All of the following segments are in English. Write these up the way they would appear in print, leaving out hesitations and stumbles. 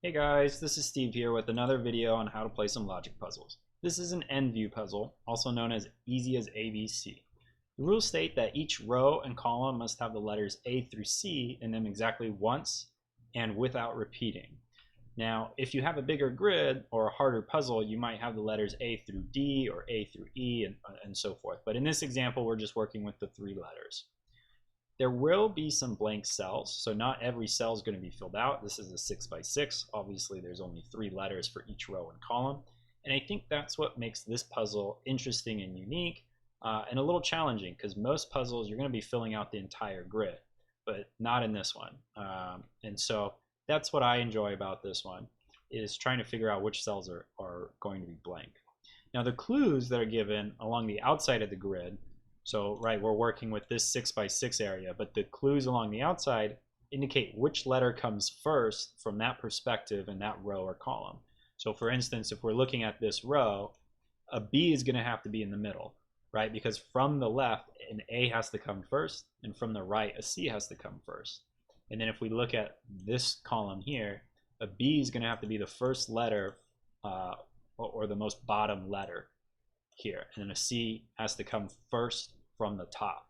Hey guys, this is Steve here with another video on how to play some logic puzzles. This is an N-view puzzle, also known as easy as ABC. The rules state that each row and column must have the letters A through C in them exactly once and without repeating. Now, if you have a bigger grid or a harder puzzle, you might have the letters A through D or A through E and so forth. But in this example, we're just working with the three letters. There will be some blank cells, so not every cell is going to be filled out. This is a 6x6. Obviously, there's only 3 letters for each row and column. And I think that's what makes this puzzle interesting and unique and a little challenging, because most puzzles you're going to be filling out the entire grid, but not in this one. And so that's what I enjoy about this one, is trying to figure out which cells are going to be blank. Now the clues that are given along the outside of the grid, so, right, we're working with this 6x6 area, but the clues along the outside indicate which letter comes first from that perspective in that row or column. So, for instance, if we're looking at this row, a B is going to have to be in the middle, right? Because from the left, an A has to come first, and from the right, a C has to come first. And then if we look at this column here, a B is going to have to be the first letter or the most bottom letter here, and then a C has to come first from the top.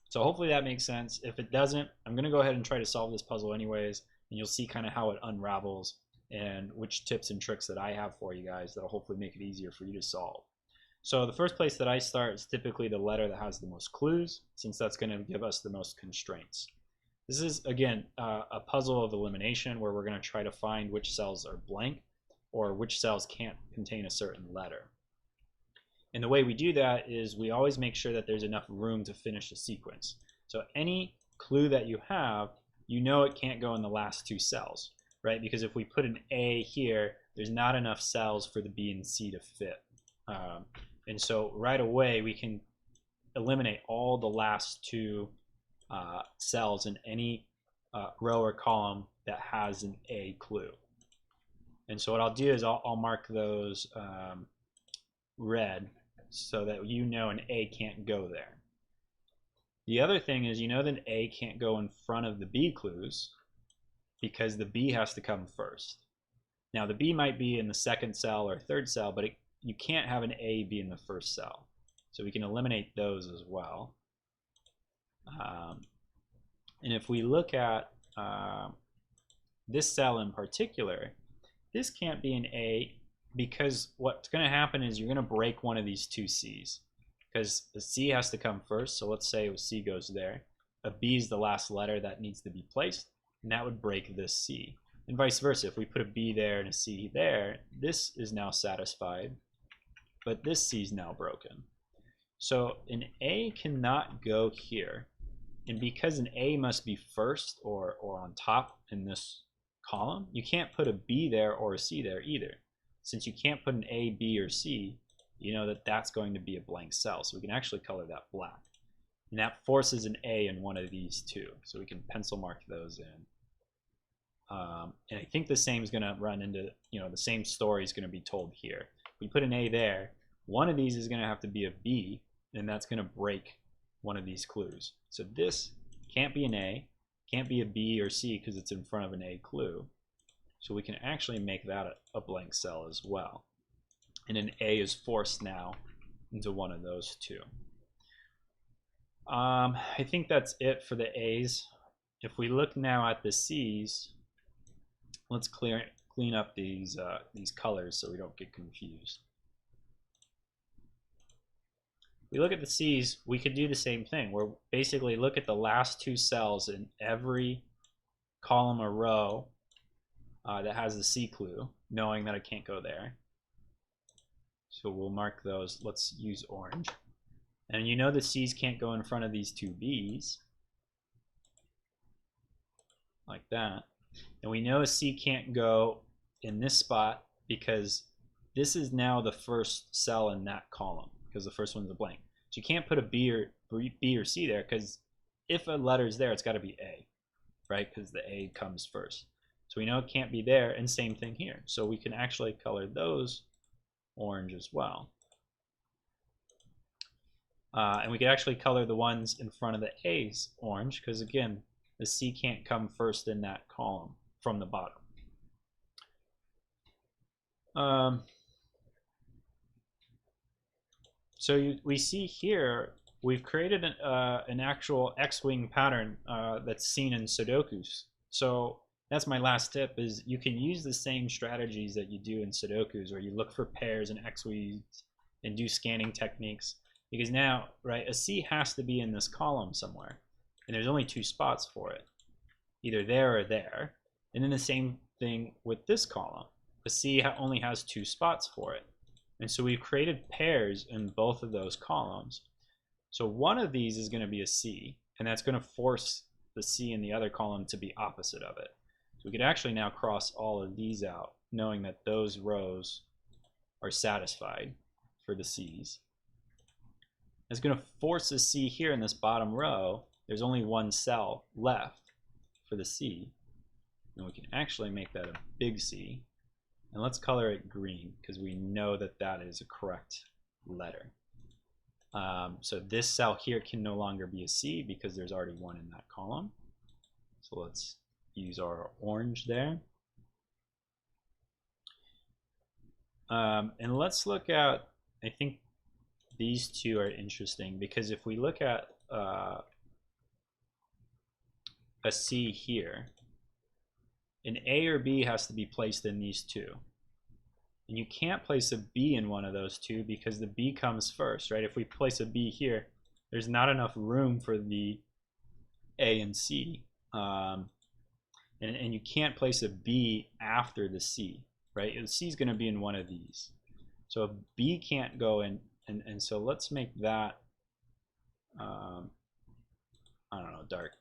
So hopefully that makes sense. If it doesn't, I'm going to go ahead and try to solve this puzzle anyways, and you'll see kind of how it unravels and which tips and tricks that I have for you guys that'll hopefully make it easier for you to solve. So the first place that I start is typically the letter that has the most clues, since that's going to give us the most constraints. This is, again, a puzzle of elimination where we're going to try to find which cells are blank or which cells can't contain a certain letter. And the way we do that is we always make sure that there's enough room to finish the sequence. So any clue that you have, you know it can't go in the last 2 cells, right? Because if we put an A here, there's not enough cells for the B and C to fit. And so right away we can eliminate all the last 2 cells in any row or column that has an A clue. And so what I'll do is I'll mark those red so that you know an A can't go there. The other thing is, you know that an A can't go in front of the B clues because the B has to come first. Now the B might be in the second cell or third cell, but you can't have an A be in the first cell. So we can eliminate those as well. And if we look at this cell in particular, this can't be an A, because what's going to happen is you're going to break one of these 2 C's, because the C has to come first. So let's say C goes there. A B is the last letter that needs to be placed, and that would break this C. And vice versa. If we put a B there and a C there, this is now satisfied, but this C is now broken. So an A cannot go here. And because an A must be first or on top in this column, you can't put a B there or a C there either. Since you can't put an A, B, or C, you know that that's going to be a blank cell. So we can actually color that black. And that forces an A in one of these 2. So we can pencil mark those in. And I think the same is going to run into, the same story is going to be told here. If we put an A there, one of these is going to have to be a B, and that's going to break one of these clues. So this can't be an A, can't be a B or C because it's in front of an A clue. So we can actually make that a blank cell as well. And an A is forced now into one of those 2. I think that's it for the A's. If we look now at the C's, let's clean up these colors so we don't get confused. If we look at the C's, we could do the same thing. We're basically look at the last 2 cells in every column or row that has the C clue, knowing that I can't go there. So we'll mark those. Let's use orange. And you know the C's can't go in front of these 2 B's, like that. And we know a C can't go in this spot because this is now the first cell in that column, because the first one's a blank. So you can't put a B or C there, because if a letter's there, it's got to be A, right? Because the A comes first. So we know it can't be there, and same thing here. So we can actually color those orange as well. And we can actually color the ones in front of the A's orange, because again, the C can't come first in that column from the bottom. We see here we've created an actual X-wing pattern that's seen in Sudokus. So that's my last tip: is you can use the same strategies that you do in Sudokus, where you look for pairs and X-wings and do scanning techniques. Because now, right, a C has to be in this column somewhere, and there's only 2 spots for it, either there or there. And then the same thing with this column. The C only has 2 spots for it. And so we've created pairs in both of those columns. So one of these is going to be a C, and that's going to force the C in the other column to be opposite of it. So we could actually now cross all of these out, knowing that those rows are satisfied for the C's. It's going to force the C here in this bottom row. There's only 1 cell left for the C, and we can actually make that a big C. And let's color it green, because we know that that is a correct letter. So this cell here can no longer be a C because there's already 1 in that column. So let's use our orange there. And let's look at, I think these 2 are interesting, because if we look at a C here, an A or B has to be placed in these 2. And you can't place a B in one of those 2 because the B comes first, right? If we place a B here, there's not enough room for the A and C. And you can't place a B after the C, right? The C is going to be in one of these. So a B can't go in, and so let's make that, I don't know, dark,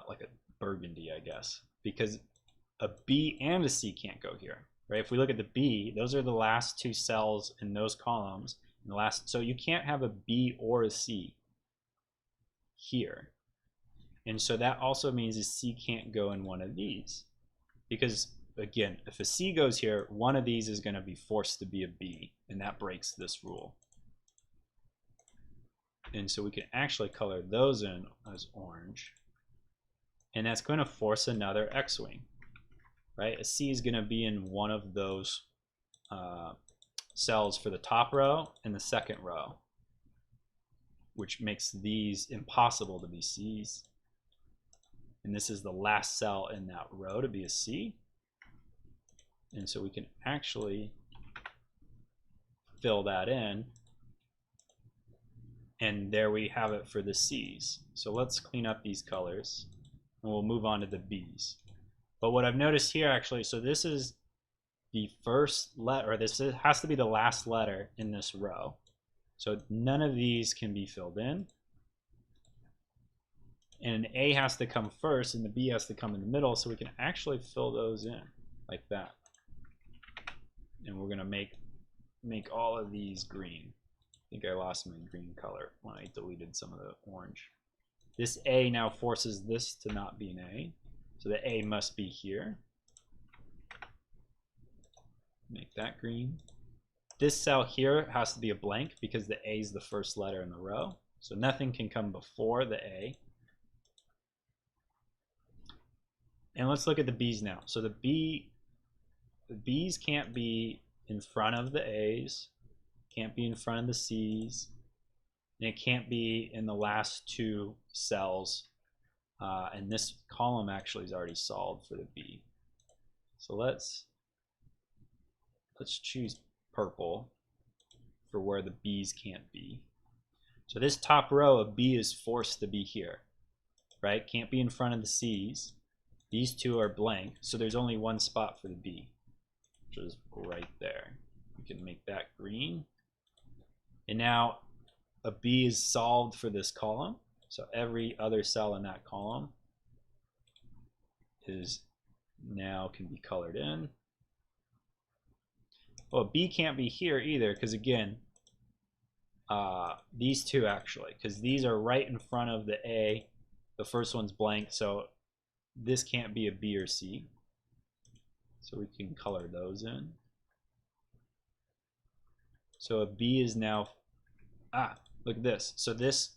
like a burgundy, I guess, because a B and a C can't go here, right? If we look at the B, those are the last 2 cells in those columns. And the last, so you can't have a B or a C here. And so that also means a C can't go in one of these. Because, again, if a C goes here, one of these is going to be forced to be a B, and that breaks this rule. And so we can actually color those in as orange. And that's going to force another X-wing. Right? A C is going to be in one of those cells for the top row and the second row, which makes these impossible to be C's. And this is the last cell in that row to be a C. And so we can actually fill that in. And there we have it for the C's. So let's clean up these colors, and we'll move on to the B's. But what I've noticed here, actually, so this is the first letter, or this has to be the last letter in this row. So none of these can be filled in. And an A has to come first, and the B has to come in the middle, so we can actually fill those in like that. And we're going to make all of these green. I think I lost my green color when I deleted some of the orange. This A now forces this to not be an A. So the A must be here. Make that green. This cell here has to be a blank because the A is the first letter in the row. So nothing can come before the A. And let's look at the B's now. So the B's can't be in front of the A's, can't be in front of the C's, and it can't be in the last 2 cells. And this column actually is already solved for the B. So let's choose purple for where the B's can't be. So this top row of B is forced to be here, right? Can't be in front of the C's. These 2 are blank, so there's only 1 spot for the B, which is right there. We can make that green. And now a B is solved for this column. So every other cell in that column is now can be colored in. Well, B can't be here either, because again, these 2 actually, because these are right in front of the A. The first one's blank, so this can't be a B or C. So we can color those in. So a B is now, look at this. So this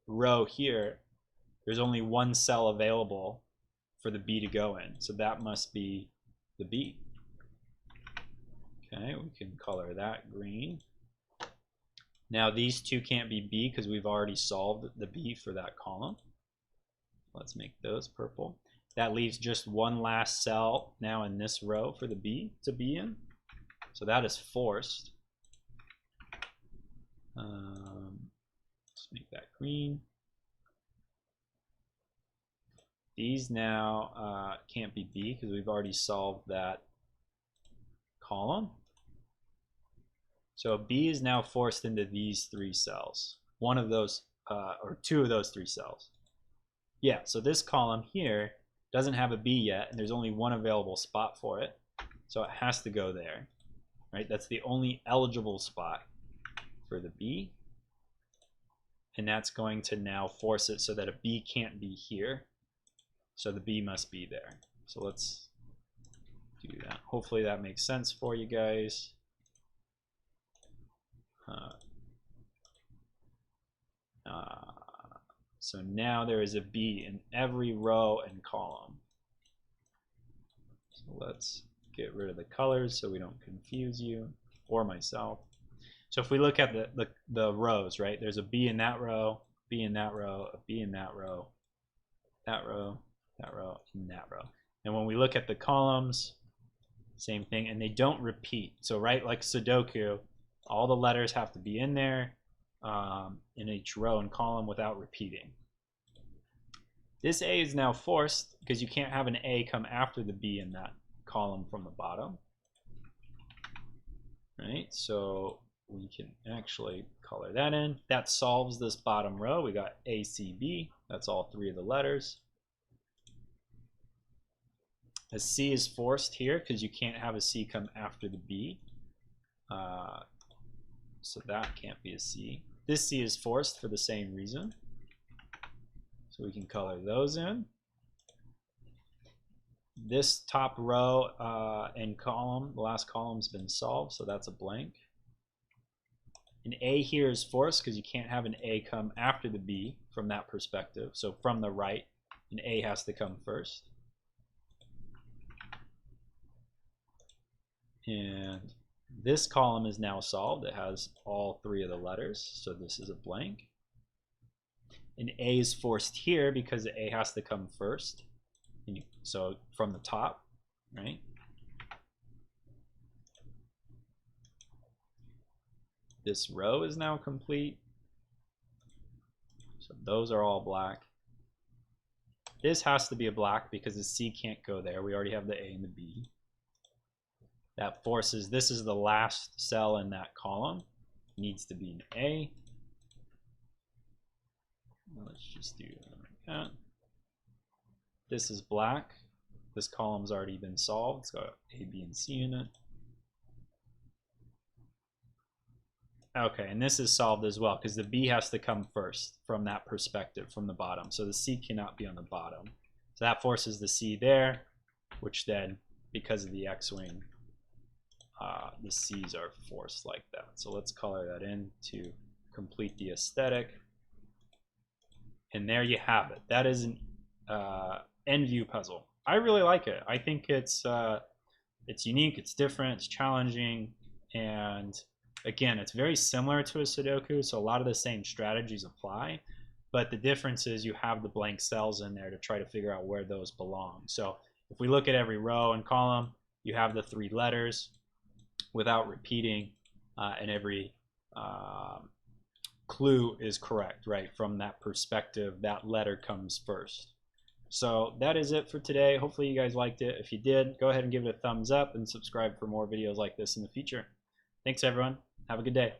row here, there's only 1 cell available for the B to go in. So that must be the B. Okay, we can color that green. Now these two can't be B because we've already solved the B for that column. Let's make those purple. That leaves just one last cell now in this row for the B to be in. So that is forced. Let's make that green. These now can't be B because we've already solved that column. So B is now forced into these three cells. One of those, or two of those three cells. Yeah, so this column here doesn't have a B yet, and there's only one available spot for it. So it has to go there, right? That's the only eligible spot for the B. And that's going to now force it so that a B can't be here. So the B must be there. So let's do that. Hopefully that makes sense for you guys. So now there is a B in every row and column. So let's get rid of the colors so we don't confuse you or myself. So if we look at the rows, right, there's a B in that row, B in that row, a B in that row, that row, that row, and that row. And when we look at the columns, same thing, and they don't repeat. So right, like sudoku, all the letters have to be in there in each row and column without repeating. This A is now forced because you can't have an A come after the B in that column from the bottom. Right, so we can actually color that in. That solves this bottom row. We got A, C, B. That's all three of the letters. A C is forced here because you can't have a C come after the B. So that can't be a C. This C is forced for the same reason. So we can color those in. This top row and column, the last column's been solved, so that's a blank. An A here is forced because you can't have an A come after the B from that perspective. So from the right, an A has to come first. And this column is now solved. It has all three of the letters, so this is a blank. An A is forced here because the A has to come first. So from the top, right? This row is now complete. So those are all black. This has to be a black because the C can't go there. We already have the A and the B. That forces, this is the last cell in that column. It needs to be an A. Let's just do that. This is black. This column's already been solved. It's got A, B, and C in it. Okay, and this is solved as well because the B has to come first from that perspective, from the bottom. So the C cannot be on the bottom. So that forces the C there, which then, because of the X-wing, the C's are forced like that. So let's color that in to complete the aesthetic. And there you have it. That is an end view puzzle. I really like it. I think it's unique, it's different, it's challenging, and again, it's very similar to a Sudoku, so a lot of the same strategies apply, but the difference is you have the blank cells in there to try to figure out where those belong. So if we look at every row and column, you have the three letters without repeating, and every clue is correct, right? From that perspective, that letter comes first. So that is it for today. Hopefully you guys liked it. If you did, go ahead and give it a thumbs up and subscribe for more videos like this in the future. Thanks everyone. Have a good day.